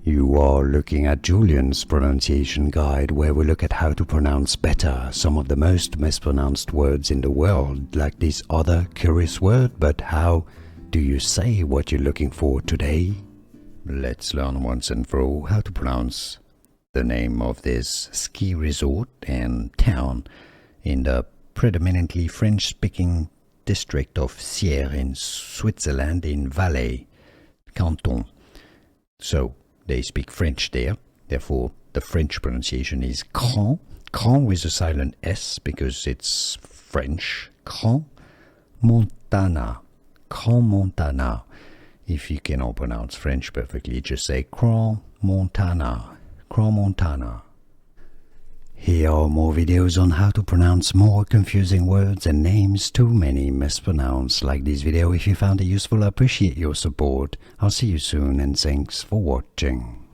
You are looking at Julian's pronunciation guide, where we look at how to pronounce better some of the most mispronounced words in the world, like this other curious word. But how do you say what you're looking for today? Let's learn once and for all how to pronounce the name of this ski resort and town in the predominantly French-speaking district of Sierre in Switzerland in Valais Canton. So they speak French there, therefore the French pronunciation is Grand, Grand with a silent S because it's French, Grand Montana, Grand Montana. If you cannot pronounce French perfectly, just say Grand Montana, Grand Montana. Here are more videos on how to pronounce more confusing words and names too many mispronounced. Like this video if you found it useful. I appreciate your support. I'll see you soon and thanks for watching.